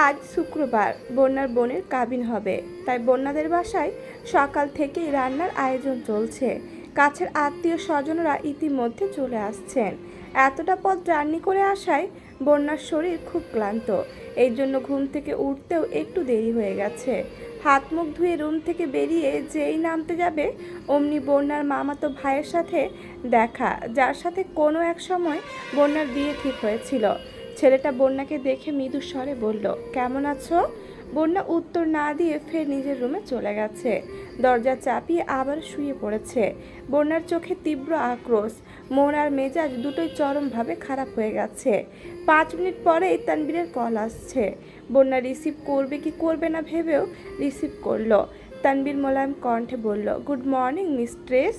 আজ শুক্রবার, বন্যার বোনের কাবিন হবে, তাই বন্যাদের বাসায় সকাল থেকেই রান্নার আয়োজন চলছে। কাছের আত্মীয় স্বজনরা ইতিমধ্যে চলে আসছেন। এতটা পথ জার্নি করে আসায় বন্যার শরীর খুব ক্লান্ত, এই জন্য ঘুম থেকে উঠতেও একটু দেরি হয়ে গেছে। হাত মুখ ধুয়ে রুম থেকে বেরিয়ে যেই নামতে যাবে অমনি বন্যার মামাতো ভাইয়ের সাথে দেখা, যার সাথে কোনো এক সময় বন্যার বিয়ে ঠিক হয়েছিল। ছেলেটা বন্যাকে দেখে মৃদু স্বরে বলল, কেমন আছো? বন্যা উত্তর না দিয়ে ফের নিজের রুমে চলে গেছে। দরজা চাপিয়ে আবার শুয়ে পড়েছে। বন্যার চোখে তীব্র আক্রোশ, মন আর মেজাজ দুটোই চরমভাবে খারাপ হয়ে গেছে। 5 মিনিট পরেই তানবীরের কল আসছে। বন্যা রিসিভ করবে কি করবে না ভেবেও রিসিভ করলো। তানবীর মোলায়েম কণ্ঠে বলল, গুড মর্নিং মিস্ট্রেস।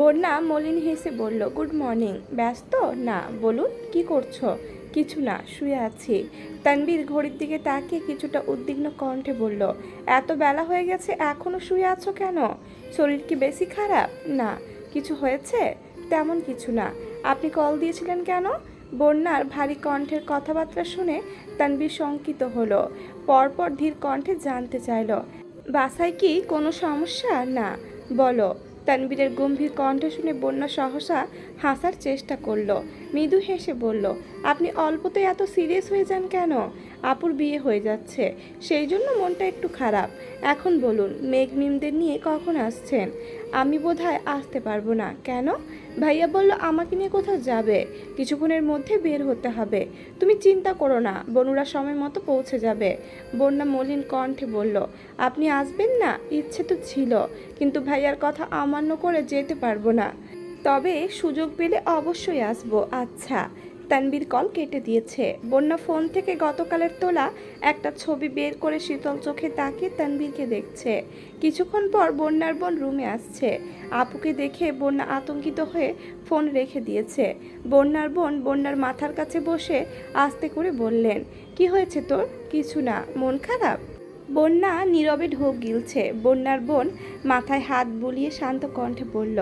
বন্যা মলিন হেসে বলল, গুড মর্নিং। ব্যস্ত? না, বলুন কি করছো? কিছু না, শুয়ে আছি। তানবীর ঘড়ির দিকে তাকিয়ে কিছুটা উদ্বিগ্ন কণ্ঠে বলল, এত বেলা হয়ে গেছে এখনো শুয়ে আছো কেন? শরীর কি বেশি খারাপ? না। কিছু হয়েছে? তেমন কিছু না। আপনি কল দিয়েছিলেন কেন? বন্যার ভারী কণ্ঠের কথাবার্তা শুনে তানবীর শঙ্কিত হলো। পরপর ধীর কণ্ঠে জানতে চাইল, বাসায় কি কোনো সমস্যা? না। বলো। তানবীরের গম্ভীর কণ্ঠ শুনে বন্যা সহসা হাসার চেষ্টা করলো। মৃদু হেসে বলল, আপনি অল্পতেই এত সিরিয়াস হয়ে যান কেন? আপুর বিয়ে হয়ে যাচ্ছে, সেই জন্য মনটা একটু খারাপ। এখন বলুন, মেঘ মিমদের নিয়ে কখন আসছেন? আমি বোধহয় আসতে পারবো না। কেন? ভাইয়া বলল আমাকে নিয়ে কোথাও যাবে, কিছুক্ষণের মধ্যে বের হতে হবে। তুমি চিন্তা করো না, বনুরা সময় মতো পৌঁছে যাবে। বন্যা মলিন কণ্ঠে বলল, আপনি আসবেন না? ইচ্ছে তো ছিল, কিন্তু ভাইয়ার কথা অমান্য করে যেতে পারবো না। তবে সুযোগ পেলে অবশ্যই আসবো। আচ্ছা। তানবীর কল কেটে দিয়েছে। বন্যা ফোন থেকে গতকালের তোলা একটা ছবি বের করে শীতল চোখে তাকিয়ে তানবীরকে দেখছে। কিছুক্ষণ পর বন্যার বোন রুমে আসছে। আপুকে দেখে বন্যা আতঙ্কিত হয়ে ফোন রেখে দিয়েছে। বন্যার বোন বন্যার মাথার কাছে বসে আস্তে করে বললেন, কি হয়েছে তোর? কিছু না। মন খারাপ? বন্যা নীরবে ঢোক গিলছে। বন্যার বোন মাথায় হাত বুলিয়ে শান্ত কণ্ঠে বলল,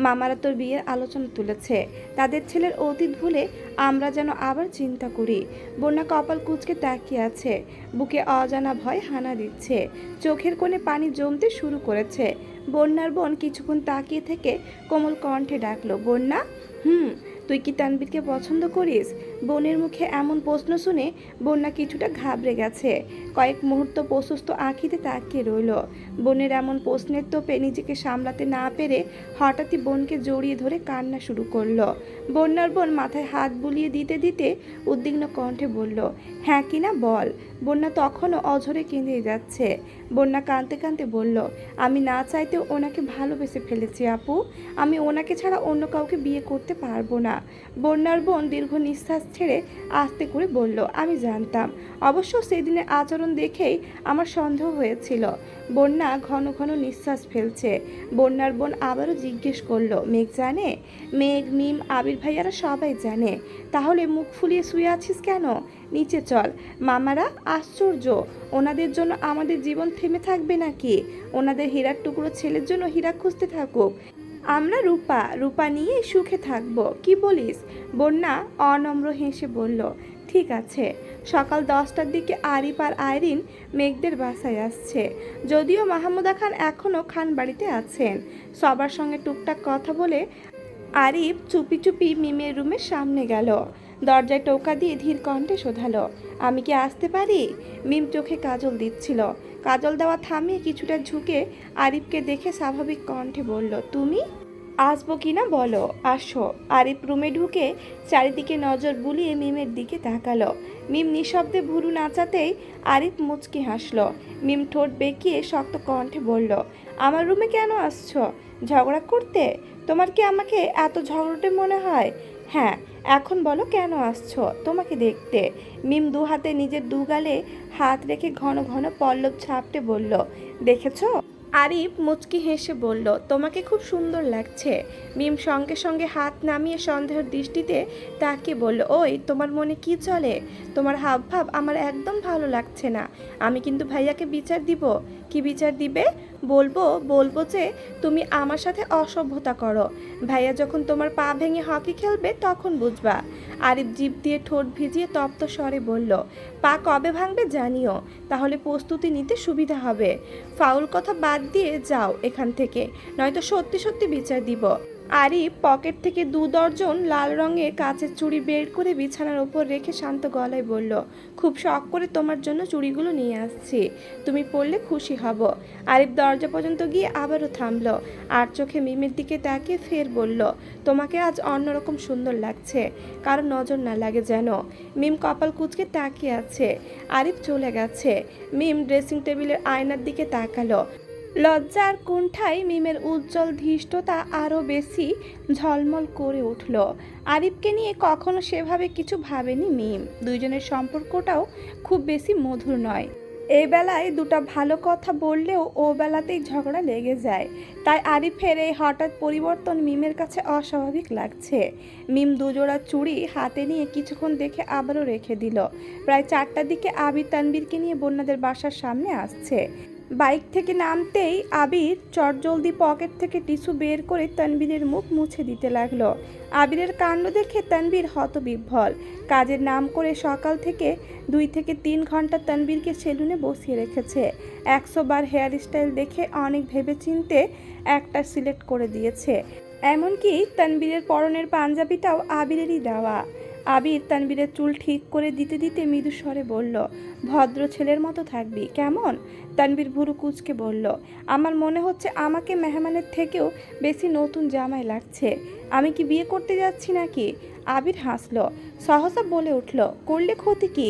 মামারা তোর বিয়ের আলোচনা তুলেছে। তাদের ছেলের অতীত ভুলে আমরা যেন আবার চিন্তা করি। বন্যা কপাল কুঁচকে তাকিয়ে আছে। বুকে অজানা ভয় হানা দিচ্ছে। চোখের কোণে পানি জমতে শুরু করেছে। বন্যার বোন কিছুক্ষণ তাকিয়ে থেকে কোমল কণ্ঠে ডাকলো, বন্যা। তুই কি তানবীরকে পছন্দ করিস? বোনের মুখে এমন প্রশ্ন শুনে বন্যা কিছুটা ঘাবড়ে গেছে। কয়েক মুহূর্ত প্রশস্ত আঁখিতে তাকিয়ে রইল। বোনের এমন প্রশ্নের তোপে নিজেকে সামলাতে না পেরে হঠাৎই বোনকে জড়িয়ে ধরে কান্না শুরু করলো। বন্যার বোন মাথায় হাত বুলিয়ে দিতে দিতে উদ্বিগ্ন কণ্ঠে বলল, হ্যাঁ কি না বল। বন্যা তখনও অঝরে কেঁদে যাচ্ছে। বন্যা কাঁদতে কাঁদতে বলল, আমি না চাইতেও ওনাকে ভালোবেসে ফেলেছি আপু। আমি ওনাকে ছাড়া অন্য কাউকে বিয়ে করতে পারবো না। বন্যার বোন দীর্ঘ নিঃশ্বাস ছেড়ে আস্তে করে বলল, আমি জানতাম। অবশ্য সেদিনের আচরণ দেখেই আমার সন্দেহ হয়েছিল। বন্যা ঘন ঘন নিঃশ্বাস ফেলছে। বন্যার বোন আবারও জিজ্ঞেস করলো, মেঘ জানে? মেঘ, মিম, আবির ভাইয়ারা সবাই জানে। তাহলে মুখ ফুলিয়ে শুয়ে আছিস কেন? নিচে চল। মামারা আশ্চর্য, ওনাদের জন্য আমাদের জীবন থেমে থাকবে নাকি? ওনাদের হীরার টুকরো ছেলের জন্য হীরা খুঁজতে থাকুক, আমরা রূপা রূপা নিয়ে সুখে থাকব। কি বলিস? বন্যা অনম্র হেসে বলল, ঠিক আছে। সকাল 10টার দিকে আরিফ আর আইরিন মেঘদের বাসায় আসছে। যদিও মাহমুদা খান এখনও খান বাড়িতে আছেন। সবার সঙ্গে টুকটাক কথা বলে আরিফ চুপি চুপি মিমের রুমের সামনে গেল। দরজায় টোকা দিয়ে ধীর কণ্ঠে শোধালো, আমি কি আসতে পারি? মিম চোখে কাজল দিচ্ছিল। কাজল দেওয়া থামিয়ে কিছুটা ঝুঁকে আরিফকে দেখে স্বাভাবিক কণ্ঠে বলল, তুমি? আসবো কি না বলো। আসো। আরিফ রুমে ঢুকে চারিদিকে নজর বুলিয়ে মিমের দিকে তাকালো। মিম নিঃশব্দে ভুরু নাচাতেই আরিফ মুচকি হাসলো। মিম ঠোঁট বেঁকিয়ে শক্ত কণ্ঠে বলল, আমার রুমে কেন আসছো? ঝগড়া করতে? তোমার কি আমাকে এত ঝগড়টে মনে হয়? হ্যাঁ, এখন বলো কেন আসছো? তোমাকে দেখতে। মিম দু হাতে নিজের দুগালে হাত রেখে ঘন ঘন পল্লব ছাপটে বলল, দেখেছো? আরিফ মুচকি হেসে বলল, তোমাকে খুব সুন্দর লাগছে। মিম সঙ্গে সঙ্গে হাত নামিয়ে সন্দেহের দৃষ্টিতে তাকিয়ে বলল, ওই তোমার মনে কি চলে? তোমার হাবভাব আমার একদম ভালো লাগছে না। আমি কিন্তু ভাইয়াকে বিচার দিব। কি বিচার দিবে? বলবো বলবো যে তুমি আমার সাথে অসভ্যতা করো। ভাইয়া যখন তোমার পা ভেঙে হকি খেলবে তখন বুঝবা। আরিফ জিভ দিয়ে ঠোঁট ভিজিয়ে তপ্ত স্বরে বলল, পা কবে ভাঙবে জানিও, তাহলে প্রস্তুতি নিতে সুবিধা হবে। ফাউল কথা বাদ দিয়ে যাও এখান থেকে, নয়তো সত্যি সত্যি বিচার দিব। আরিফ পকেট থেকে 2 দর্জন লাল রঙের কাচের চুড়ি বের করে বিছানার ওপর রেখে শান্ত গলায় বলল, খুব শখ করে তোমার জন্য চুড়িগুলো নিয়ে আসছি, তুমি পরলে খুশি হব। আরিফ দরজা পর্যন্ত গিয়ে আবারও থামল, আর চোখে মিমের দিকে তাকিয়ে ফের বলল, তোমাকে আজ অন্যরকম সুন্দর লাগছে, কারো নজর না লাগে যেন। মিম কপাল কুঁচকে তাকিয়ে আছে। আরিফ চলে গেছে। মিম ড্রেসিং টেবিলের আয়নার দিকে তাকালো। লজ্জার কুণ্ঠায় মিমের উজ্জ্বল ধৃষ্টতা আরও বেশি ঝলমল করে উঠল। আরিফকে নিয়ে কখনো সেভাবে কিছু ভাবেনি মিম। দুইজনের সম্পর্কটাও খুব বেশি মধুর নয়। এই বেলায় দুটো ভালো কথা বললেও ও বেলাতেই ঝগড়া লেগে যায়। তাই আরিফের এই হঠাৎ পরিবর্তন মিমের কাছে অস্বাভাবিক লাগছে। মিম দুজোড়া চুড়ি হাতে নিয়ে কিছুক্ষণ দেখে আবারও রেখে দিল। প্রায় 4টার দিকে আবির তানবীরকে নিয়ে বন্যাদের বাসার সামনে আসছে। বাইক থেকে নামতেই আবির চটজলদি পকেট থেকে টিস্যু বের করে তানবীরের মুখ মুছে দিতে লাগলো। আবিরের কাণ্ড দেখে তানবীর হতবিহ্বল। কাজের নাম করে সকাল থেকে 2 থেকে 3 ঘন্টা তানবীরকে সেলুনে বসিয়ে রেখেছে। 100 বার হেয়ার স্টাইল দেখে অনেক ভেবেচিন্তে একটা সিলেক্ট করে দিয়েছে। এমনকি তানবীরের পরনের পাঞ্জাবিটাও আবিরেরই দেওয়া। আবির তানবীরের চুল ঠিক করে দিতে দিতে মৃদু স্বরে বলল, ভদ্র ছেলের মতো থাকবি কেমন? তানবীর ভুরু কুঁচকে বলল, আমার মনে হচ্ছে আমাকে মেহমানের থেকেও বেশি নতুন জামাই লাগছে। আমি কি বিয়ে করতে যাচ্ছি নাকি? আবির হাসল, সহসা বলে উঠল, করলে ক্ষতি কি?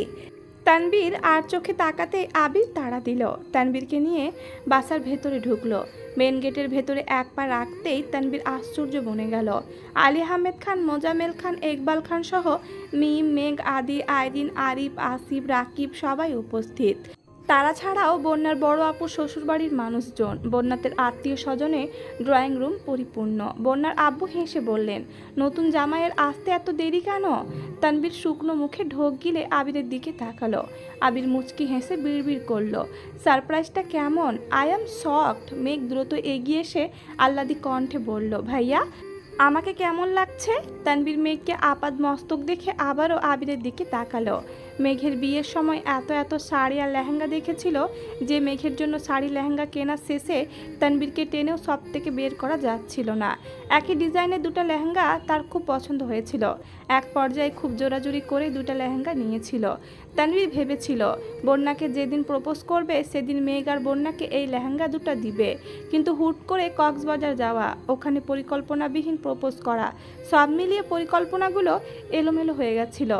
তানবীর আর চোখে তাকাতেই আবির তাড়া দিল। তানবীরকে নিয়ে বাসার ভেতরে ঢুকলো। মেন গেটের ভেতরে এক পা রাখতেই তানবীর আশ্চর্য বনে গেল। আলী আহমেদ খান, মোজামেল খান, ইকবাল খান সহ মিম, মেঘ, আদি, আইরিন, আরিফ, আসিফ, রাকিব সবাই উপস্থিত। তারা ছাড়াও বন্যার বড় আপুর শ্বশুরবাড়ির মানুষজন, বন্যাতের আত্মীয় স্বজনে ড্রয়িং রুম পরিপূর্ণ। বন্যার আব্বু হেসে বললেন, নতুন জামাইয়ের আসতে এত দেরি কেন? তানবীর শুকনো মুখে ঢোক গিলে আবিরের দিকে তাকালো। আবির মুচকি হেসে বিড়বিড় করলো, সারপ্রাইজটা কেমন? I am shocked. মেঘ দ্রুত এগিয়ে এসে আহ্লাদি কণ্ঠে বলল, ভাইয়া আমাকে কেমন লাগছে? তানবীর মেঘকে আপাদ মস্তক দেখে আবারও আবিরের দিকে তাকালো। মেঘের বিয়ের সময় এত এত শাড়ি আর লেহেঙ্গা দেখেছিল যে মেঘের জন্য শাড়ি লেহেঙ্গা কেনার শেষে তানবীরকে টেনেও সব থেকে বের করা যাচ্ছিল না। একই ডিজাইনের 2টা লেহেঙ্গা তার খুব পছন্দ হয়েছিল। এক পর্যায়ে খুব জোরাজুরি করে 2টা লেহেঙ্গা নিয়েছিল। তানবীর ভেবেছিল বন্যাকে যেদিন প্রপোজ করবে সেদিন মেঘ আর বন্যাকে এই লেহেঙ্গা 2টা দিবে, কিন্তু হুট করে কক্সবাজার যাওয়া, ওখানে পরিকল্পনাবিহীন প্রপোজ করা, সব মিলিয়ে পরিকল্পনাগুলো এলোমেলো হয়ে গেছিল।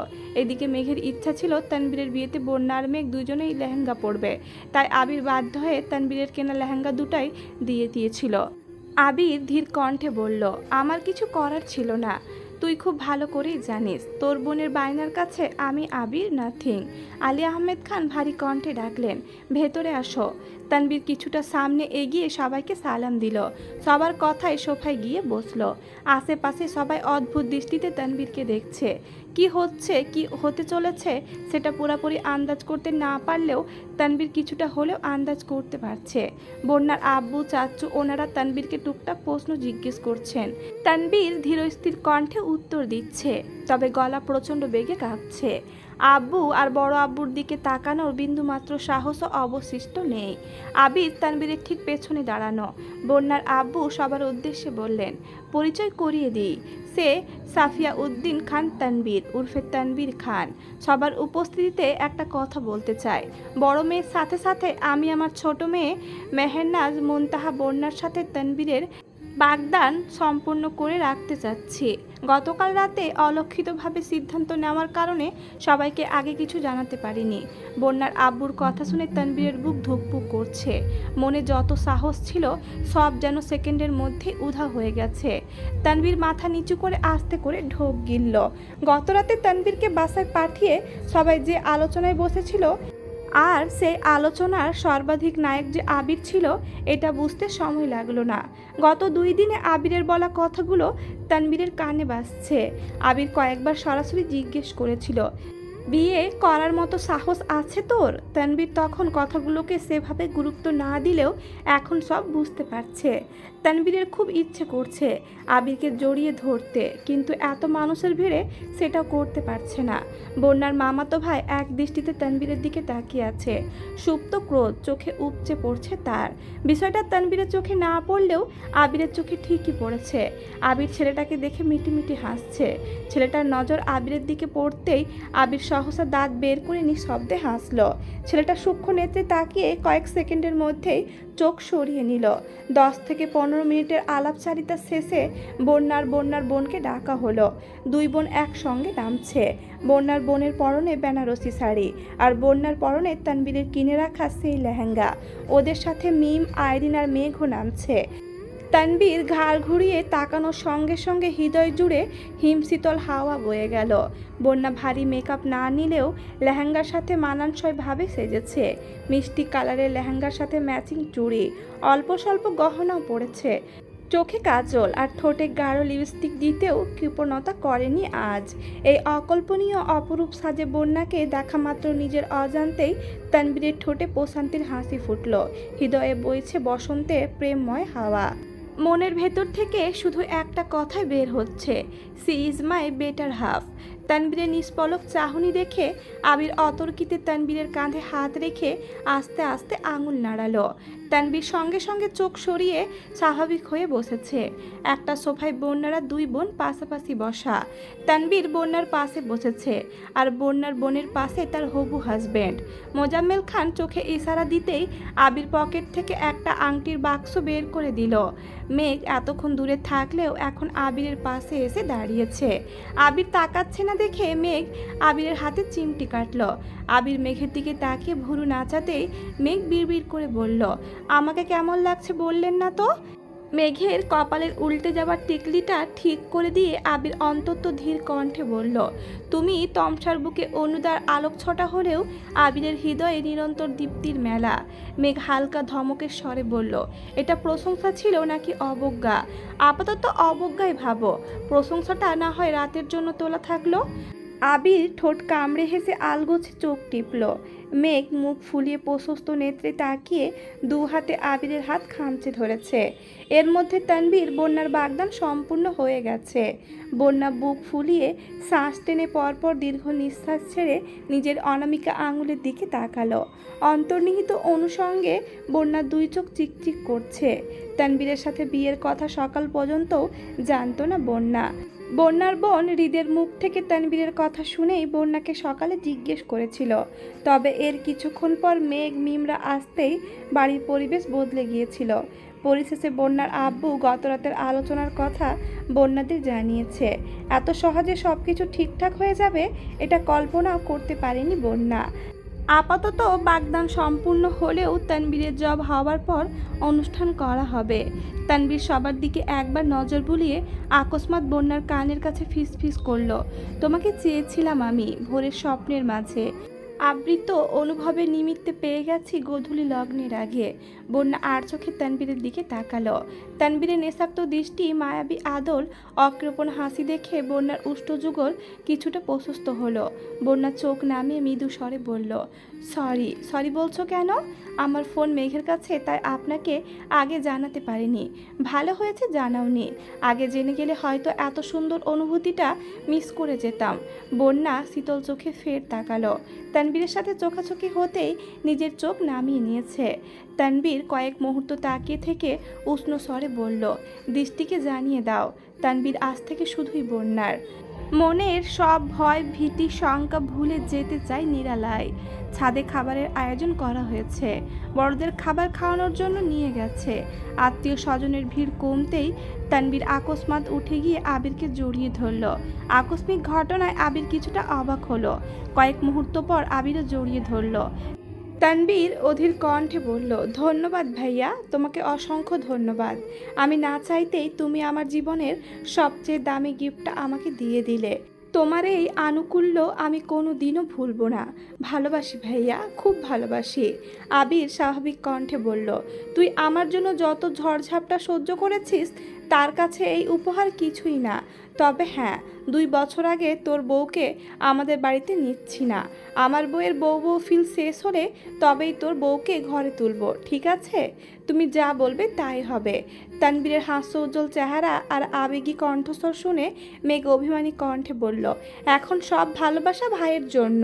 এদিকে মেঘের ইচ্ছা ছিল তানবীরের বিয়েতে বন্যা আর মেঘ দুজনেই লেহেঙ্গা পরবে। তাই আবির বাধ্য হয়ে তানবীরের কেনা লেহেঙ্গা 2টাই দিয়ে দিয়েছিল। আবির ধীর কণ্ঠে বলল, আমার কিছু করার ছিল না, তুই খুব ভালো করেই জানিস তোর বোনের বায়নার কাছে আমি আবির নাথিং। আলী আহমেদ খান ভারী কণ্ঠে ডাকলেন, ভেতরে আসো। তানবীর কিছুটা সামনে এগিয়ে সবাইকে সালাম দিল। সবার কথায় সোফায় গিয়ে বসলো। আশেপাশে সবাই অদ্ভুত দৃষ্টিতে তানবীরকে দেখছে। কি হচ্ছে, কি হতে চলেছে সেটা পুরোপুরি আন্দাজ করতে না পারলেও তানবীর কিছুটা হলেও আন্দাজ করতে পারছে। বন্যার আব্বু, চাচু ওনারা তানবীরকে টুকটাক প্রশ্ন জিজ্ঞেস করছেন। তানবীর ধীরস্থির কণ্ঠে উত্তর দিচ্ছে, তবে গলা প্রচণ্ড বেগে কাঁপছে। আব্বু আর বড় আব্বুর দিকে তাকানোর বিন্দুমাত্র সাহসও অবশিষ্ট নেই। আবির তানবীরের ঠিক পেছনে দাঁড়ানো। বন্যার আব্বু সবার উদ্দেশ্যে বললেন, পরিচয় করিয়ে দিই, সে সাফিয়া উদ্দিন খান তানবীর উর্ফে তানবীর খান। সবার উপস্থিতিতে একটা কথা বলতে চাই, বড় মেয়ের সাথে সাথে আমি আমার ছোট মেয়ে মেহেরনাজ মুনতাহা বন্যার সাথে তানবীরের বাগদান সম্পূর্ণ করে রাখতে চাচ্ছি। গতকাল রাতে অলক্ষিতভাবে সিদ্ধান্ত নেওয়ার কারণে সবাইকে আগে কিছু জানাতে পারিনি। বন্যার আব্বুর কথা শুনে তানবীরের বুক ধুকপুক করছে। মনে যত সাহস ছিল সব যেন সেকেন্ডের মধ্যে উধাও হয়ে গেছে। তানবীর মাথা নিচু করে আস্তে করে ঢোক গিলল। গতরাতে তানবীরকে বাসায় পাঠিয়ে সবাই যে আলোচনায় বসেছিল আর সেই আলোচনার সর্বাধিক নায়ক যে আবির ছিল এটা বুঝতে সময় লাগলো না। গত 2 দিনে আবিরের বলা কথাগুলো তানবীরের কানে বাজছে। আবির কয়েকবার সরাসরি জিজ্ঞেস করেছিল, বিয়ে করার মতো সাহস আছে তোর? তানবীর তখন কথাগুলোকে সেভাবে গুরুত্ব না দিলেও এখন সব বুঝতে পারছে। তানবীরের খুব ইচ্ছে করছে আবিরকে জড়িয়ে ধরতে, কিন্তু এত মানুষের ভিড়ে সেটাও করতে পারছে না। বন্যার মামাতো ভাই এক দৃষ্টিতে তানবীরের দিকে তাকিয়ে আছে। সুপ্ত ক্রোধ চোখে উপচে পড়ছে তার। বিষয়টা তানবীরের চোখে না পড়লেও আবিরের চোখে ঠিকই পড়েছে। আবির ছেলেটাকে দেখে মিটিমিটি হাসছে। ছেলেটার নজর আবিরের দিকে পড়তেই আবির সহসা দাঁত বের করে নিঃশব্দে হাসল। ছেলেটা সূক্ষ্ম নেত্রে তাকিয়ে কয়েক সেকেন্ডের মধ্যেই চোখ সরিয়ে নিল। 10 থেকে 15 মিনিটের আলাপচারিতা শেষে বন্যার বোনকে ডাকা হলো। দুই বোন একসঙ্গে নামছে। বন্যার বোনের পরনে বেনারসি শাড়ি, আর বন্যার পরনে তানবীরের কিনে রাখা সেই লেহেঙ্গা। ওদের সাথে মিম, আইরিন আর মেঘও নামছে। তানবীর ঘাড় ঘুরিয়ে তাকানোর সঙ্গে সঙ্গে হৃদয় জুড়ে হিমশীতল হাওয়া বয়ে গেল। বন্যা ভারী মেকআপ না নিলেও লেহেঙ্গার সাথে মানানসইভাবে সেজেছে। মিষ্টি কালারের লেহেঙ্গার সাথে ম্যাচিং চুড়ি, অল্প স্বল্প গহনাও পড়েছে। চোখে কাজল আর ঠোঁটে গাঢ় লিপস্টিক দিতেও কৃপণতা করেনি আজ। এই অকল্পনীয় অপরূপ সাজে বন্যাকে দেখা মাত্র নিজের অজান্তেই তানবীরের ঠোঁটে প্রশান্তির হাসি ফুটল। হৃদয়ে বইছে বসন্তের প্রেমময় হাওয়া। মনের ভেতর থেকে শুধু একটা কথাই বের হচ্ছে, she is my better half. তানবীরের নিষ্পলক চাহনি দেখে আবির অতর্কিতে তানবীরের কাঁধে হাত রেখে আস্তে আস্তে আঙুল নাড়ালো। তানবীর সঙ্গে সঙ্গে চোখ সরিয়ে স্বাভাবিক হয়ে বসেছে। একটা সোফায় বন্যারা দুই বোন পাশাপাশি বসা। তানবীর বন্যার পাশে বসেছে, আর বন্যার বোনের পাশে তার হবু হাজব্যান্ড মোজাম্মেল খান। চোখে ইশারা দিতেই আবির পকেট থেকে একটা আংটির বাক্স বের করে দিল। মেঘ এতক্ষণ দূরে থাকলেও এখন আবিরের পাশে এসে দাঁড়িয়েছে। আবির তাকাচ্ছে না দেখে মেঘ আবিরের হাতে চিমটি কাটল। আবির মেঘের দিকে তাকিয়ে ভুরু নাচাতেই মেঘ বিড়বিড় করে বলল, আমাকে কেমন লাগছে বললেন না তো? মেঘের কপালের উল্টে যাওয়ার টিকলিটা ঠিক করে দিয়ে আবির অন্তত ধীর কণ্ঠে বলল, তুমি তমসার বুকে অনুদার আলোক ছটা হলেও আবিরের হৃদয়ে নিরন্তর দীপ্তির মেলা। মেঘ হালকা ধমকের স্বরে বলল, এটা প্রশংসা ছিল নাকি অবজ্ঞা? আপাতত অবজ্ঞাই ভাবো, প্রশংসাটা না হয় রাতের জন্য তোলা থাকলো। আবির ঠোঁট কামড়ে হেসে আলগোছে চোখ টিপল। মেঘ মুখ ফুলিয়ে প্রশস্ত নেত্রে তাকিয়ে দু হাতে আবিরের হাত খামচে ধরেছে। এর মধ্যে তানবীর বন্যার বাগদান সম্পূর্ণ হয়ে গেছে। বন্যা বুক ফুলিয়ে শ্বাস টেনে পরপর দীর্ঘ নিঃশ্বাস ছেড়ে নিজের অনামিকা আঙুলের দিকে তাকালো। অন্তর্নিহিত অনুষঙ্গে বন্যার দুই চোখ চিকচিক করছে। তানবীরের সাথে বিয়ের কথা সকাল পর্যন্তও জানতো না বন্যা। বন্যার বোন হৃদের মুখ থেকে তানবীরের কথা শুনেই বন্যাকে সকালে জিজ্ঞেস করেছিল। তবে এর কিছুক্ষণ পর মেঘ মিমরা আসতেই বাড়ির পরিবেশ বদলে গিয়েছিল। পরিশেষে বন্যার আব্বু গতরাতের আলোচনার কথা বন্যাদের জানিয়েছে। এত সহজে সব কিছু ঠিকঠাক হয়ে যাবে এটা কল্পনাও করতে পারেনি বন্যা। আপাতত বাগদান সম্পূর্ণ হলেও তানবীরের জব হওয়ার পর অনুষ্ঠান করা হবে। তানবীর সবার দিকে একবার নজর বুলিয়ে আকস্মাৎ বন্যার কানের কাছে ফিসফিস করলো, তোমাকে চেয়েছিলাম আমি ভোরের স্বপ্নের মাঝে। আবৃত অনুভবের নিমিত্তে পেয়ে গেছি গোধূলি লগ্নের আগে। বন্যা আর চোখে তানবীরের দিকে তাকালো। তানবীরের নেশাক্ত দৃষ্টি, মায়াবী আদল, অকৃপণ হাসি দেখে বন্যার উষ্টযুগল কিছুটা প্রশস্ত হলো। বন্যা চোখ নামিয়ে মৃদু স্বরে বলল, সরি বলছো কেন? আমার ফোন মেঘের কাছে, তাই আপনাকে আগে জানাতে পারিনি। ভালো হয়েছে জানাওনি, আগে জেনে গেলে হয়তো এত সুন্দর অনুভূতিটা মিস করে যেতাম। বন্যা শীতল চোখে ফের তাকালো। তানবীরের সাথে চোখাচোখি হতেই নিজের চোখ নামিয়ে নিয়েছে। তানবীর কয়েক মুহূর্ত তাকিয়ে থেকে উষ্ণ স্বরে বলল, দৃষ্টিকে জানিয়ে দাও। তানবীর আজ থেকে শুধুই বন্যার। মনের সব ভয়, ভীতি, শঙ্কা ভুলে যেতে চাই নিরালায়। ছাদে খাবারের আয়োজন করা হয়েছে। বড়দের খাবার খাওয়ানোর জন্য নিয়ে গেছে। আত্মীয় স্বজনের ভিড় কমতেই তানবীর আকস্মাৎ উঠে গিয়ে আবিরকে জড়িয়ে ধরল। আকস্মিক ঘটনায় আবির কিছুটা অবাক হলো। কয়েক মুহূর্ত পর আবিরও জড়িয়ে ধরল। তানবীর অধীর কণ্ঠে বলল, ধন্যবাদ ভাইয়া, তোমাকে অসংখ্য ধন্যবাদ। আমি না চাইতেই তুমি আমার জীবনের সবচেয়ে দামি গিফটটা আমাকে দিয়ে দিলে। তোমার এই আনুকূল্য আমি কোনো দিনও ভুলবো না। ভালোবাসি ভাইয়া, খুব ভালোবাসি। আবির স্বাভাবিক কণ্ঠে বলল, তুই আমার জন্য যত ঝড়ঝাপটা সহ্য করেছিস তার কাছে এই উপহার কিছুই না। তবে হ্যাঁ, 2 বছর আগে তোর বউকে আমাদের বাড়িতে নিচ্ছি না। আমার বউয়ের বউ ফিল শেষ হলে তবেই তোর বউকে ঘরে তুলবো, ঠিক আছে? তুমি যা বলবে তাই হবে। তানবীরের হাস্যোজ্জ্বল চেহারা আর আবেগী কণ্ঠস্বর শুনে মেঘ অভিমানী কণ্ঠে বলল, এখন সব ভালোবাসা ভাইয়ের জন্য।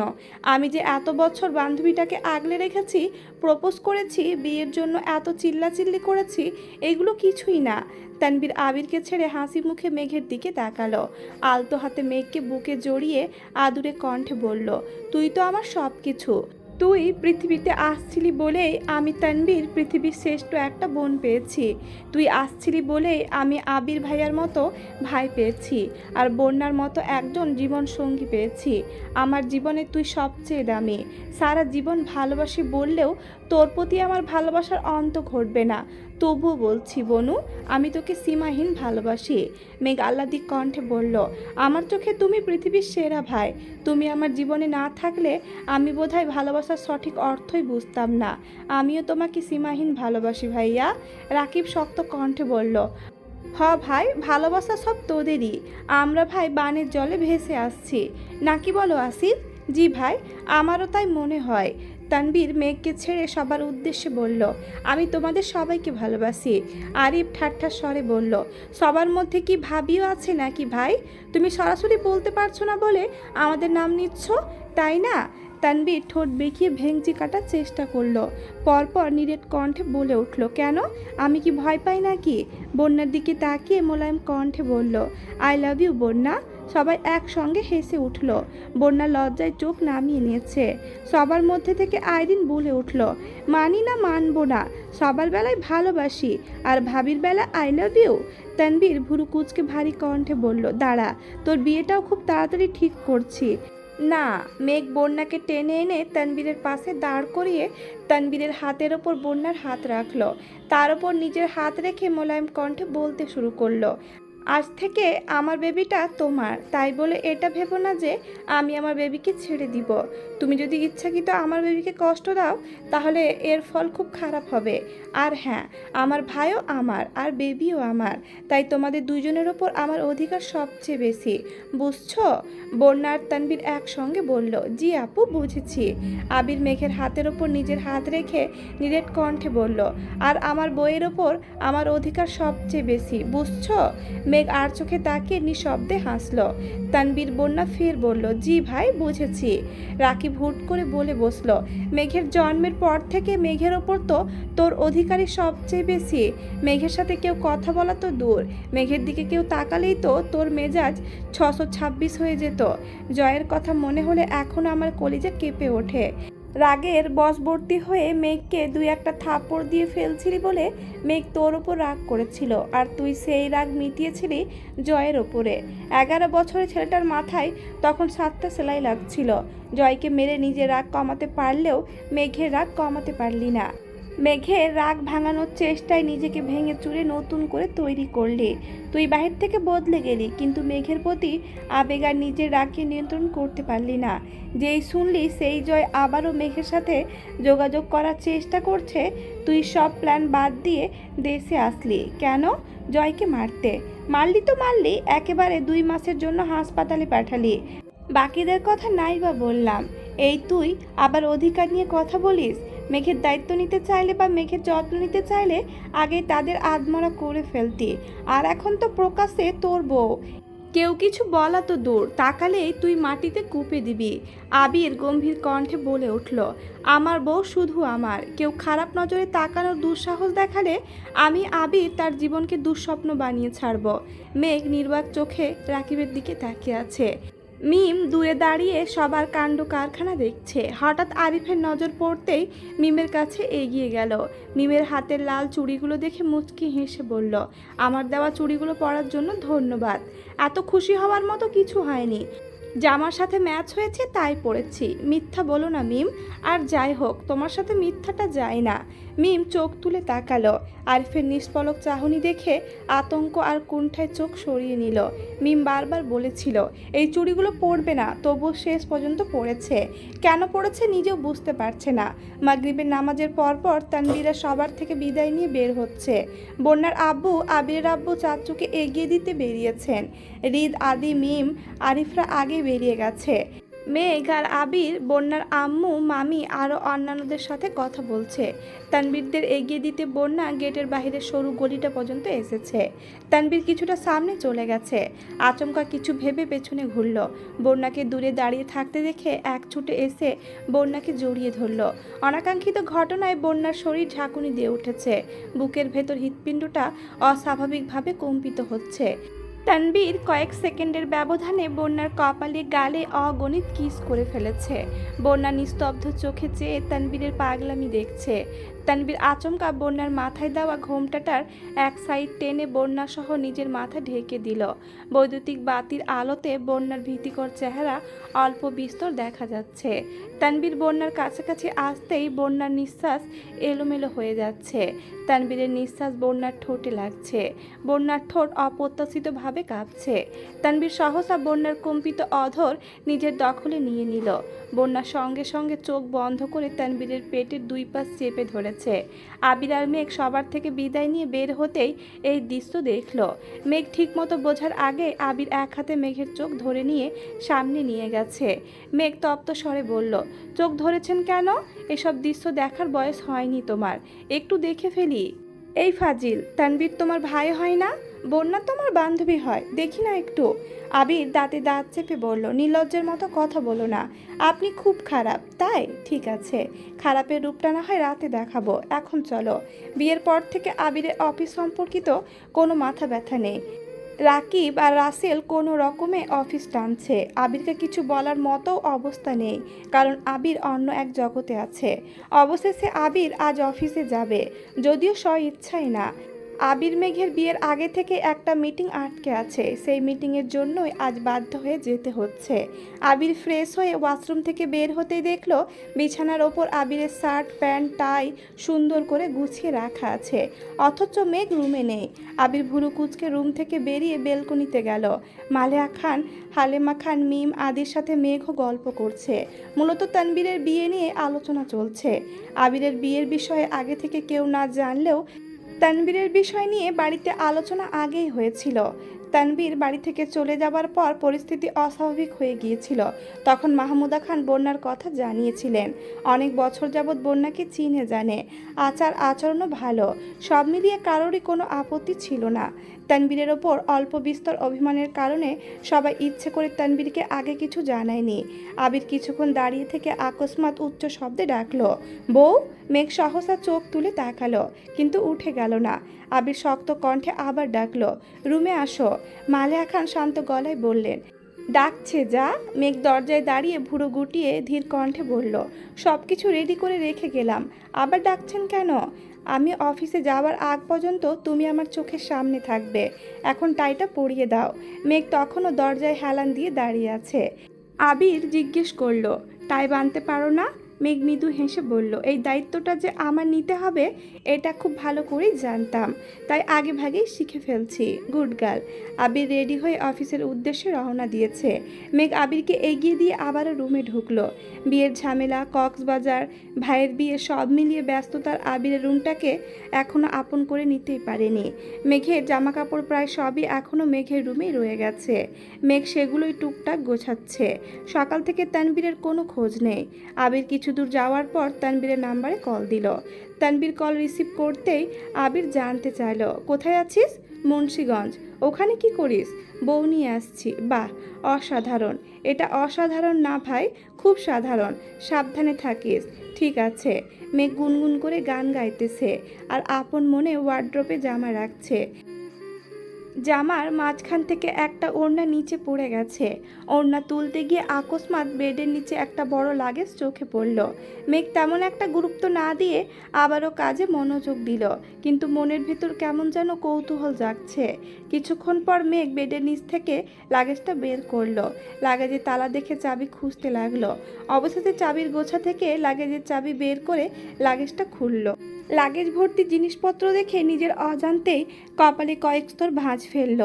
আমি যে এত বছর বান্ধবীটাকে আগলে রেখেছি, প্রপোজ করেছি, বিয়ের জন্য এত চিল্লাচিল্লি করেছি, এগুলো কিছুই না। তানবীর আবিরকে ছেড়ে হাসি মুখে মেঘের দিকে তাকালো। আলতো হাতে মেঘকে বুকে জড়িয়ে আদুরে কণ্ঠে বলল, তুই তো আমার সব কিছু। তুই পৃথিবীতে আসছিলি বলেই আমি তানবীর পৃথিবীর শ্রেষ্ঠ একটা বোন পেয়েছি। তুই আসছিলি বলেই আমি আবির ভাইয়ার মতো ভাই পেয়েছি, আর বন্যার মতো একজন জীবন সঙ্গী পেয়েছি। আমার জীবনে তুই সবচেয়ে দামি। সারা জীবন ভালোবাসি বললেও তোর প্রতি আমার ভালোবাসার অন্ত ঘটবে না। তবুও বলছি বনু, আমি তোকে সীমাহীন ভালোবাসি। মেঘ আহ্লাদিক কণ্ঠে বলল, আমার চোখে তুমি পৃথিবীর সেরা ভাই। তুমি আমার জীবনে না থাকলে আমি বোধহয় ভালোবাসার সঠিক অর্থই বুঝতাম না। আমিও তোমাকে সীমাহীন ভালোবাসি ভাইয়া। রাকিব শক্ত কণ্ঠে বলল, ভাই, ভালোবাসা সব তোদেরই। আমরা ভাই বানের জলে ভেসে আসছি, নাকি বলো আসিফ? জি ভাই, আমারও তাই মনে হয়। তানবীর মেঘকে ছেড়ে সবার উদ্দেশ্যে বলল, আমি তোমাদের সবাইকে ভালোবাসি। আরিফ ঠাট্টা স্বরে বলল, সবার মধ্যে কি ভাবিও আছে নাকি ভাই? তুমি সরাসরি বলতে পারছো না বলে আমাদের নাম নিচ্ছ, তাই না? তানবীর ঠোঁট বেঁকিয়ে ভেঙচি কাটার চেষ্টা করলো। পরপর নিরেট কণ্ঠে বলে উঠল, কেন? আমি কি ভয় পাই নাকি? বন্যার দিকে তাকিয়ে মোলায়েম কণ্ঠে বলল, আই লাভ ইউ বন্যা। সবাই একসঙ্গে হেসে উঠল। বন্যা লজ্জায় চোখ নামিয়ে নিয়েছে। সবার মধ্যে থেকে আইরিন বলে উঠল, মানি না মানবো না, সবার বেলায় ভালোবাসি, আর ভাবির বেলা আই লাভ ইউ। তানবীর ভুরু কুচকে ভারী কণ্ঠে বলল, দাঁড়া, তোর বিয়েটাও খুব তাড়াতাড়ি ঠিক করছি। না। মেঘ বন্যাকে টেনে এনে তানবীরের পাশে দাঁড় করিয়ে তানবীরের হাতের ওপর বন্যার হাত রাখলো। তার ওপর নিজের হাত রেখে মোলায়েম কণ্ঠে বলতে শুরু করলো, আজ থেকে আমার বেবিটা তোমার। তাই বলে এটা ভেবো না যে আমি আমার বেবিকে ছেড়ে দিব। তুমি যদি ইচ্ছাকৃত আমার বেবিকে কষ্ট দাও তাহলে এর ফল খুব খারাপ হবে। আর হ্যাঁ, আমার ভাইও আমার, আর বেবিও আমার। তাই তোমাদের দুইজনের ওপর আমার অধিকার সবচেয়ে বেশি, বুঝছো? বন্যা আর তানবীর একসঙ্গে বলল, জি আপু, বুঝেছি। আবির মেঘের হাতের ওপর নিজের হাত রেখে নিরেট কণ্ঠে বলল, আর আমার বইয়ের ওপর আমার অধিকার সবচেয়ে বেশি, বুঝছো? মেঘ আর চোখে তাকিয়ে নিঃশব্দে হাসল। তানবীর বন্যা ফের বলল, জি ভাই, বুঝেছি। রাকিব হুট করে বলে বসল, মেঘের জন্মের পর থেকে মেঘের ওপর তো তোর অধিকারই সবচেয়ে বেশি। মেঘের সাথে কেউ কথা বলা তো দূর, মেঘের দিকে কেউ তাকালেই তো তোর মেজাজ 626 হয়ে যেত। জয়ের কথা মনে হলে এখন আমার কলিজা কেঁপে ওঠে। রাগের বশবর্তী হয়ে মেঘকে 2-1টা থাপ্পড় দিয়ে ফেলছিলি বলে মেঘ তোর ওপর রাগ করেছিল, আর তুই সেই রাগ মিটিয়েছিলি জয়ের ওপরে। 11 বছরের ছেলেটার মাথায় তখন 7টা সেলাই লাগছিল। জয়কে মেরে নিজের রাগ কমাতে পারলেও মেঘের রাগ কমাতে পারলি না। মেঘের রাগ ভাঙানোর চেষ্টায় নিজেকে ভেঙে চুরে নতুন করে তৈরি করলি। তুই বাহির থেকে বদলে গেলি, কিন্তু মেঘের প্রতি আবেগ আর নিজের রাগকে নিয়ন্ত্রণ করতে পারলি না। যেই শুনলি সেই জয় আবারও মেঘের সাথে যোগাযোগ করার চেষ্টা করছে, তুই সব প্ল্যান বাদ দিয়ে দেশে আসলি কেন? জয়কে মারতে। মারলি তো মারলি, একেবারে 2 মাসের জন্য হাসপাতালে পাঠালি। বাকিদের কথা নাই বা বললাম, এই তুই আবার অধিকার নিয়ে কথা বলিস? মেঘের দায়িত্ব নিতে চাইলে বা মেঘের যত্ন নিতে চাইলে আগে তাদের আধমরা করে ফেলতি, আর এখন তো প্রকাশ্যে তোর বউ। কেউ কিছু বলা তো দূর, তাকালেই তুই মাটিতে কুপে দিবি। আবির গম্ভীর কণ্ঠে বলে উঠল, আমার বউ শুধু আমার। কেউ খারাপ নজরে তাকানোর দুঃসাহস দেখালে আমি আবির তার জীবনকে দুঃস্বপ্ন বানিয়ে ছাড়ব। মেঘ নির্বাক চোখে রাকিবের দিকে তাকিয়ে আছে। মিম দূরে দাঁড়িয়ে সবার কাণ্ড কারখানা দেখছে। হঠাৎ আরিফের নজর পড়তেই মিমের কাছে এগিয়ে গেল। মিমের হাতের লাল চুড়িগুলো দেখে মুচকি হেসে বলল, আমার দেওয়া চুড়িগুলো পরার জন্য ধন্যবাদ। এত খুশি হওয়ার মতো কিছু হয়নি। জামার সাথে ম্যাচ হয়েছে তাই পরেছি। মিথ্যা বলো না মিম। আর যাই হোক, তোমার সাথে মিথ্যাটা যায় না। মিম চোখ তুলে তাকালো। আরিফের নিষ্পলক চাহনি দেখে আতঙ্ক আর কুণ্ঠায় চোখ সরিয়ে নিল। মিম বারবার বলেছিল এই চুড়িগুলো পরবে না, তবুও শেষ পর্যন্ত পড়েছে। কেন পড়েছে নিজেও বুঝতে পারছে না। মাগরিবের নামাজের পরপর তানভীরা সবার থেকে বিদায় নিয়ে বের হচ্ছে। বন্যার আব্বু, আবিরের আব্বু চাচুকে এগিয়ে দিতে বেরিয়েছেন। রিদ, আদি, মিম, আরিফরা আগে বেরিয়ে গেছে। মেঘ আর আবির, বন্যার আম্মু, মামি আরও অন্যান্যদের সাথে কথা বলছে। তানবীরদের এগিয়ে দিতে বন্যা গেটের বাইরে সরু গলিটা পর্যন্ত এসেছে। তানবীর কিছুটা সামনে চলে গেছে। আচমকা কিছু ভেবে পেছনে ঘুরল। বন্যাকে দূরে দাঁড়িয়ে থাকতে দেখে এক ছুটে এসে বন্যাকে জড়িয়ে ধরল। অনাকাঙ্ক্ষিত ঘটনায় বন্যার শরীর ঝাঁকুনি দিয়ে উঠেছে। বুকের ভেতর হৃৎপিণ্ডটা অস্বাভাবিকভাবে কম্পিত হচ্ছে। তানবীর কয়েক সেকেন্ডের ব্যবধানে বন্যার কপালে, গালে অগণিত কিস করে ফেলেছে। বন্যা নিস্তব্ধ চোখে চেয়ে তানবীরের পাগলামি দেখছে। তানবীর আচমকা বন্যার মাথায় দেওয়া ঘোমটাটার এক সাইড টেনে বন্যাসহ নিজের মাথা ঢেকে দিল। বৈদ্যুতিক বাতির আলোতে বন্যার ভীতিকর চেহারা অল্প বিস্তর দেখা যাচ্ছে। তানবীর বন্যার কাছাকাছি আসতেই বন্যার নিঃশ্বাস এলোমেলো হয়ে যাচ্ছে। তানবীরের নিঃশ্বাস বন্যার ঠোঁটে লাগছে। বন্যার ঠোঁট অপ্রত্যাশিতভাবে কাঁপছে। তানবীর সহসা বন্যার কম্পিত অধর নিজের দখলে নিয়ে নিল। বন্যার সঙ্গে সঙ্গে চোখ বন্ধ করে তানবীরের পেটের দুই পাশ চেপে ধরেছে। আবির আর মেঘ সবার থেকে বিদায় নিয়ে বের হতেই এই দৃশ্য দেখল। মেঘ ঠিকমতো বোঝার আগে আবির এক হাতে মেঘের চোখ ধরে নিয়ে সামনে নিয়ে গেছে। মেঘ তপ্ত স্বরে বলল, চোখ ধরেছেন কেন? এসব দৃশ্য দেখার বয়স হয়নি তোমার, একটু দেখে ফেলি। এই ফাজিল, তানবীর তোমার ভাই হয় না? বন্যা তোমার বান্ধবী হয়, দেখি না একটু। আবির দাঁতে দাঁত চেপে বলল, নির্লজ্জের মতো কথা বলো না। আপনি খুব খারাপ, তাই? ঠিক আছে, খারাপের রূপটা না হয় রাতে দেখাবো, এখন চলো। বিয়ের পর থেকে আবিরের অফিস সম্পর্কিত কোনো মাথা ব্যথা নেই। রাকিব আর রাসেল কোনো রকমে অফিস টানছে। আবিরকে কিছু বলার মতো অবস্থা নেই, কারণ আবির অন্য এক জগতে আছে। অবশেষে আবির আজ অফিসে যাবে, যদিও স্ব ইচ্ছাই না। আবির মেঘের বিয়ের আগে থেকে একটা মিটিং আটকে আছে, সেই মিটিংয়ের জন্যই আজ বাধ্য হয়ে যেতে হচ্ছে। আবির ফ্রেশ হয়ে ওয়াশরুম থেকে বের হতেই দেখলো বিছানার ওপর আবিরের শার্ট, প্যান্ট, টাই সুন্দর করে গুছিয়ে রাখা আছে, অথচ মেঘ রুমে নেই। আবির ভুরু কুচকে রুম থেকে বেরিয়ে বেলকনিতে গেল। মালেহা খান, হালেমা খান, মিম আদির সাথে মেঘও গল্প করছে। মূলত তানবীরের বিয়ে নিয়ে আলোচনা চলছে। আবিরের বিয়ের বিষয়ে আগে থেকে কেউ না জানলেও তানবীরের বিষয় নিয়ে বাড়িতে আলোচনা আগেই হয়েছিল। তানবীর বাড়ি থেকে চলে যাবার পর পরিস্থিতি অস্বাভাবিক হয়ে গিয়েছিল। তখন মাহমুদা খান বন্যার কথা জানিয়েছিলেন। অনেক বছর যাবৎ বন্যাকে চিনে জানে, আচার আচরণও ভালো। সব মিলিয়ে কারোরই কোনো আপত্তি ছিল না। তানবীরের ওপর অল্প বিস্তর অভিমানের কারণে সবাই ইচ্ছে করে তানবীরকে আগে কিছু জানায়নি। আবির কিছুক্ষণ দাঁড়িয়ে থেকে আকস্মাৎ উচ্চ শব্দে ডাকলো, বউ। মেঘ সহসা চোখ তুলে তাকালো, কিন্তু উঠে গেল না। আবির শক্ত কণ্ঠে আবার ডাকলো, রুমে আসো। মালেহা খান শান্ত গলায় বললেন, ডাকছে যা। মেঘ দরজায় দাঁড়িয়ে ভুরু গুটিয়ে ধীর কণ্ঠে বলল, সব কিছু রেডি করে রেখে গেলাম, আবার ডাকছেন কেন? আমি অফিসে যাওয়ার আগ পর্যন্ত তুমি আমার চোখের সামনে থাকবে, এখন টাইটা পরিয়ে দাও। মেঘ তখনও দরজায় হেলান দিয়ে দাঁড়িয়ে আছে। আবির জিজ্ঞেস করলো, টাই বাঁধতে পারো না? মেঘ মৃদু হেসে বলল, এই দায়িত্বটা যে আমার নিতে হবে এটা খুব ভালো করেই জানতাম, তাই আগে ভাগেই শিখে ফেলছি। Good girl. আবির রেডি হয়ে অফিসের উদ্দেশ্যে রওনা দিয়েছে। মেঘ আবিরকে এগিয়ে দিয়ে আবারও রুমে ঢুকলো। বিয়ের ঝামেলা, কক্সবাজার, ভাইয়ের বিয়ে সব মিলিয়ে ব্যস্ততার আবিরের রুমটাকে এখনও আপন করে নিতেই পারেনি। মেঘের জামাকাপড় প্রায় সবই এখনও মেঘের রুমেই রয়ে গেছে। মেঘ সেগুলোই টুকটাক গোছাচ্ছে। সকাল থেকে তানবীরের কোনো খোঁজ নেই। আবির কিছু দূর যাওয়ার পর তানবীরের নাম্বারে কল দিল। তানবীর কল রিসিভ করতেই আবির জানতে চাইল, কোথায় আছিস? মুন্সিগঞ্জ। ওখানে কি করিস? বউ নিয়ে আসছি। বাহ, অসাধারণ। এটা অসাধারণ না ভাই, খুব সাধারণ। সাবধানে থাকিস। ঠিক আছে। মেঘ গুনগুন করে গান গাইতেছে আর আপন মনে ওয়ার্ড্রপে জামা রাখছে। জামার মাঝখান থেকে একটা ওড়না নিচে পড়ে গেছে। ওড়না তুলতে গিয়ে আকস্মাৎ বেডের নিচে একটা বড় লাগেজ চোখে পড়ল। মেঘ তেমন একটা গুরুত্ব না দিয়ে আবারও কাজে মনোযোগ দিল, কিন্তু মনের ভেতর কেমন যেন কৌতূহল জাগছে। কিছুক্ষণ পর মেঘ বেডের নিচ থেকে লাগেজটা বের করলো। লাগেজের তালা দেখে চাবি খুঁজতে লাগলো। অবশেষে চাবির গোছা থেকে লাগেজের চাবি বের করে লাগেজটা খুললো। লাগেজ ভর্তি জিনিসপত্র দেখে নিজের অজান্তেই কপালে কয়েক স্তর ভাঁজ ফেলল।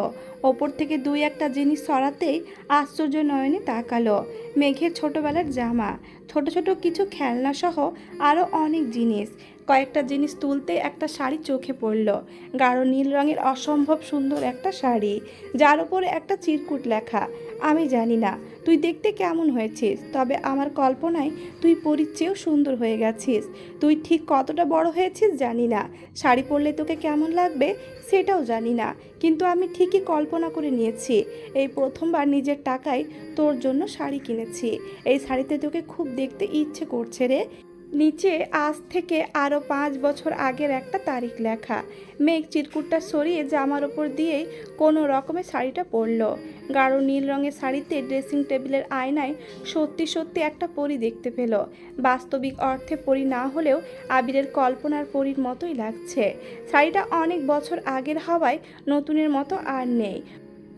ওপর থেকে দুই একটা জিনিস সরাতেই আশ্চর্য নয়নে তাকালো। মেঘের ছোটবেলার জামা, ছোট ছোট কিছু খেলনা সহ আরও অনেক জিনিস। কয়েকটা জিনিস তুলতে একটা শাড়ি চোখে পড়ল। গাঢ় নীল রঙের অসম্ভব সুন্দর একটা শাড়ি, যার উপরে একটা চিরকুট লেখা। আমি জানি না তুই দেখতে কেমন হয়েছিস, তবে আমার কল্পনায় তুই পরীর চেয়েও সুন্দর হয়ে গেছিস। তুই ঠিক কতটা বড় হয়েছিস জানি না, শাড়ি পরলে তোকে কেমন লাগবে সেটাও জানি না, কিন্তু আমি ঠিকই কল্পনা করে নিয়েছি এই প্রথমবার নিজের টাকায় তোর জন্য শাড়ি কিনেছি। এই শাড়িতে তোকে খুব দেখতে ইচ্ছে করছে রে। নিচে আজ থেকে আরও 5 বছর আগের একটা তারিখ লেখা। মেঘ চিরকুটটা সরিয়ে জামার ওপর দিয়েই কোনো রকমে শাড়িটা পরল। গাঢ় নীল রঙের শাড়িতে ড্রেসিং টেবিলের আয়নায় সত্যি সত্যি একটা পরী দেখতে পেল। বাস্তবিক অর্থে পরী না হলেও আবিরের কল্পনার পরীর মতোই লাগছে। শাড়িটা অনেক বছর আগের হওয়ায় নতুনের মতো আর নেই,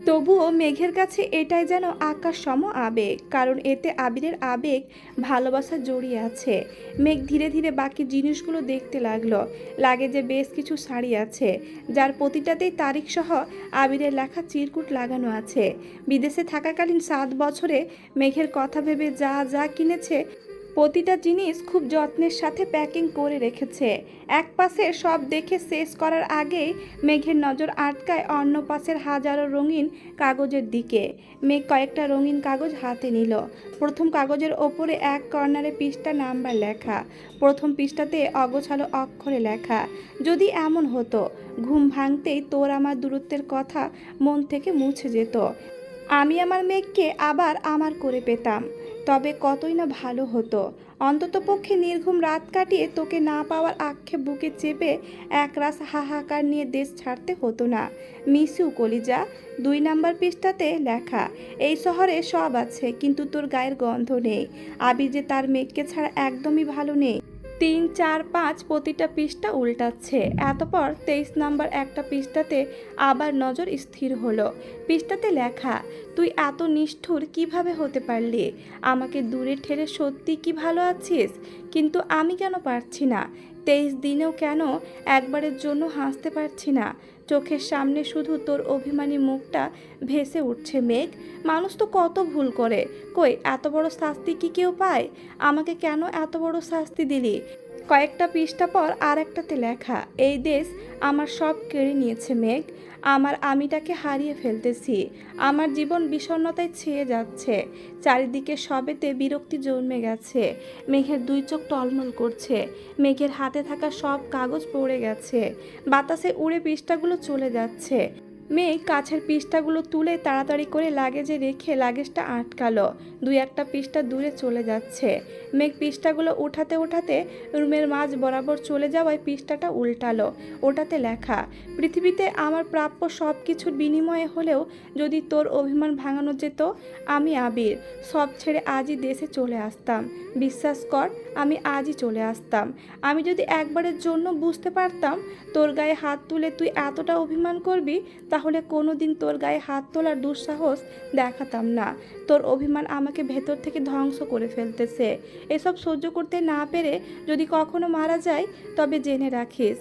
তবুও মেঘের কাছে এটাই যেন আকাশ সম আবেগ, কারণ এতে আবিরের আবেগ ভালোবাসা জড়িয়ে আছে। মেঘ ধীরে ধীরে বাকি জিনিসগুলো দেখতে লাগলো। লাগেজে বেশ কিছু শাড়ি আছে, যার প্রতিটাতেই তারিখ সহ আবিরের লেখা চিরকুট লাগানো আছে। বিদেশে থাকাকালীন 7 বছরে মেঘের কথা ভেবে যা যা কিনেছে প্রতিটা জিনিস খুব যত্নের সাথে প্যাকিং করে রেখেছে। এক পাশে সব দেখে শেষ করার আগেই মেঘের নজর আটকায় অন্য পাশের হাজারো রঙিন কাগজের দিকে। মেঘ কয়েকটা রঙিন কাগজ হাতে নিল। প্রথম কাগজের ওপরে এক কর্নারে পৃষ্ঠা নাম্বার লেখা। প্রথম পৃষ্ঠাতে অগোছালো অক্ষরে লেখা, যদি এমন হতো ঘুম ভাঙতেই তোর আমার দূরত্বের কথা মন থেকে মুছে যেত, আমি আমার মেঘকে আবার আমার করে পেতাম, তবে কতই না ভালো হতো। অন্ততপক্ষে নির্ঘুম রাত কাটিয়ে তোকে না পাওয়ার আক্ষেপ বুকে চেপে একরাশ হাহাকার নিয়ে দেশ ছাড়তে হতো না। মিস ইউ কলিজা। 2 নাম্বার পৃষ্ঠাতে লেখা, এই শহরে সব আছে কিন্তু তোর গায়ের গন্ধ নেই। আবির যে তার মেঘকে ছাড়া একদমই ভালো নেই। 3, 4, 5 প্রতিটা পৃষ্ঠা উল্টাচ্ছে। এতপর 23 নাম্বার একটা পৃষ্ঠাতে আবার নজর স্থির হলো। পৃষ্ঠাতে লেখা, তুই এত নিষ্ঠুর কিভাবে হতে পারলি? আমাকে দূরে ঠেলে সত্যি কি ভালো আছিস? কিন্তু আমি কেন পারছি না? 23 দিনেও কেন একবারের জন্য হাসতে পারছি না? চোখের সামনে শুধু তোর অভিমানী মুখটা ভেসে উঠছে মেঘ। মানুষ তো কত ভুল করে, কই এত বড় শাস্তি কি কেউ পায়? আমাকে কেন এত বড় শাস্তি দিলি? কয়েকটা পৃষ্ঠা পর আর একটাতে লেখা, এই দেশ আমার সব কেড়ে নিয়েছে মেঘ। আমার আমিটাকে হারিয়ে ফেলতেছি। আমার জীবন বিষণ্ণতায় ছেয়ে যাচ্ছে। চারিদিকে সবেতে বিরক্তি জন্মে গেছে। মেঘের 2 চোখ টলমল করছে। মেঘের হাতে থাকা সব কাগজ পড়ে গেছে। বাতাসে উড়ে পৃষ্ঠাগুলো চলে যাচ্ছে। মেঘ কাছের পৃষ্ঠাগুলো তুলে তাড়াতাড়ি করে লাগেজে রেখে লাগেজটা আটকালো। 2-1টা পৃষ্ঠা দূরে চলে যাচ্ছে। মেঘ পৃষ্ঠাগুলো উঠাতে উঠাতে রুমের মাঝ বরাবর চলে যাওয়ায় পৃষ্ঠাটা উল্টালো। ওটাতে লেখা, পৃথিবীতে আমার প্রাপ্য সব কিছুর বিনিময়ে হলেও যদি তোর অভিমান ভাঙানো যেত, আমি আবির সব ছেড়ে আজই দেশে চলে আসতাম। বিশ্বাস কর, আমি আজই চলে আসতাম। আমি যদি একবারের জন্য বুঝতে পারতাম তোর গায়ে হাত তুলে তুই এতটা অভিমান করবি, তাহলে কোনো দিন তোর গায়ে হাত তোলার দুঃসাহস দেখাতাম না। তোর অভিমান আমাকে ভেতর থেকে ধ্বংস করে ফেলতেছে। এসব সহ্য করতে না পেরে যদি কখনো মারা যায়, তবে জেনে রাখিস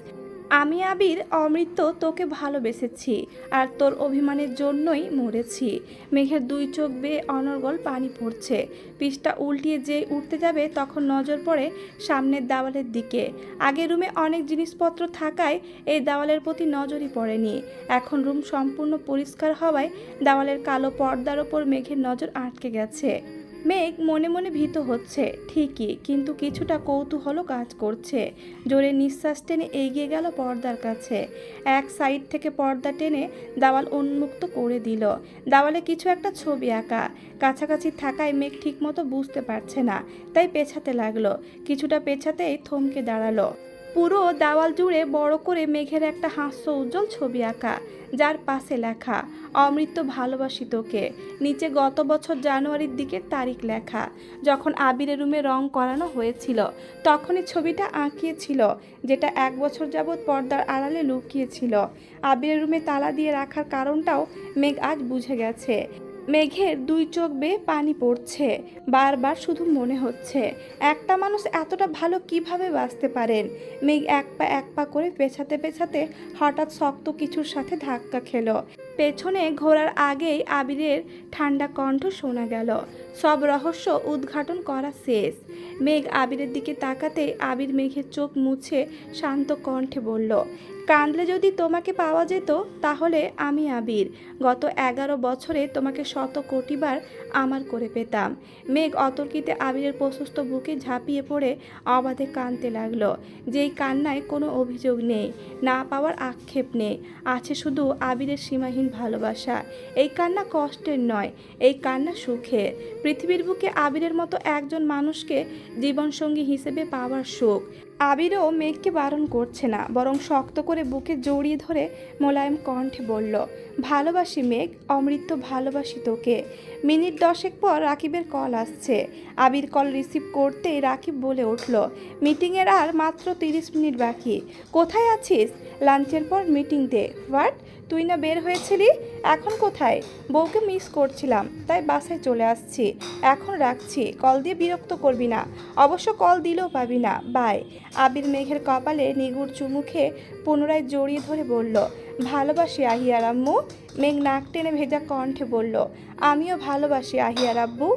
আমি আবির অমৃত তোকে ভালোবেসেছি, আর তোর অভিমানের জন্যই মরেছি। মেঘের 2 চোখ বেয়ে অনর্গল পানি পড়ছে। পৃষ্ঠা উল্টিয়ে যেই উঠতে যাবে তখন নজর পড়ে সামনের দেওয়ালের দিকে। আগে রুমে অনেক জিনিসপত্র থাকায় এই দেওয়ালের প্রতি নজরই পড়েনি। এখন রুম সম্পূর্ণ পরিষ্কার হওয়ায় দেওয়ালের কালো পর্দার ওপর মেঘের নজর আটকে গেছে। মেঘ মনে মনে ভীত হচ্ছে ঠিকই, কিন্তু কিছুটা কৌতূহলও কাজ করছে। জোরে নিঃশ্বাস টেনে এগিয়ে গেল পর্দার কাছে। এক সাইড থেকে পর্দা টেনে দেওয়াল উন্মুক্ত করে দিল। দেওয়ালে কিছু একটা ছবি আঁকা। কাছাকাছি থাকায় মেঘ ঠিকমতো বুঝতে পারছে না, তাই পেছাতে লাগলো। কিছুটা পেছাতেই থমকে দাঁড়ালো। পুরো দেওয়াল জুড়ে বড় করে মেঘের একটা হাস্য উজ্জ্বল ছবি আঁকা, যার পাশে লেখা অমৃত ভালোবাসি তোকে। নিচে গত বছর জানুয়ারির দিকের তারিখ লেখা। যখন আবিরের রুমে রং করানো হয়েছিল তখনই ছবিটা আঁকিয়েছিল, যেটা 1 বছর যাবৎ পর্দার আড়ালে লুকিয়েছিল। আবিরের রুমে তালা দিয়ে রাখার কারণটাও মেঘ আজ বুঝে গেছে। মেঘের 2 চোখ বেয়ে পানি পড়ছে। বারবার শুধু মনে হচ্ছে একটা মানুষ এতটা ভালো কিভাবে বাঁচতে পারেন। মেঘ এক পা করে পেছাতে পেছাতে হঠাৎ শক্ত কিছুর সাথে ধাক্কা খেলো। পেছনে ঘোরার আগেই আবিরের ঠান্ডা কণ্ঠ শোনা গেল, সব রহস্য উদ্ঘাটন করা শেষ। মেঘ আবিরের দিকে তাকাতেই আবির মেঘের চোখ মুছে শান্ত কণ্ঠে বলল, কাঁদলে যদি তোমাকে পাওয়া যেত তাহলে আমি আবির গত 11 বছরে তোমাকে 100 কোটিবার আমার করে পেতাম। মেঘ অতর্কিতে আবিরের প্রশস্ত বুকে ঝাঁপিয়ে পড়ে অবাধে কাঁদতে লাগলো। যেই কান্নায় কোনো অভিযোগ নেই, না পাওয়ার আক্ষেপ নেই, আছে শুধু আবিরের সীমাহীন ভালোবাসা। এই কান্না কষ্টের নয়, এই কান্না সুখের। পৃথিবীর বুকে আবিরের মতো একজন মানুষকে জীবনসঙ্গী হিসেবে পাওয়ার সুখ। আবিরও মেঘকে বারণ করছে না, বরং শক্ত করে বুকে জড়িয়ে ধরে মোলায়েম কণ্ঠে বলল, ভালোবাসি মেঘ, অমৃত ভালোবাসি তোকে। মিনিট 10 পর রাকিবের কল আসছে। আবির কল রিসিভ করতেই রাকিব বলে উঠল, মিটিংয়ের আর মাত্র 30 মিনিট বাকি। কোথায় আছিস? লাঞ্চের পর মিটিং দে। হোয়াট? তুই না বের হয়েছিলি? এখন কোথায়? বউকে মিস করছিলাম, তাই বাসায় চলে আসছি। এখন রাখছি, কল দিয়ে বিরক্ত করবি না। অবশ্য কল দিলেও পাবি না। বাই। আবির মেঘের কপালে নিগুড় চুমু খেয়ে পুনরায় জড়িয়ে ধরে বলল, ভালোবাসি আহিয়ার আম্মু। মেঘ নাক টেনে ভেজা কণ্ঠে বলল, আমিও ভালোবাসি আহিয়ার আব্বু।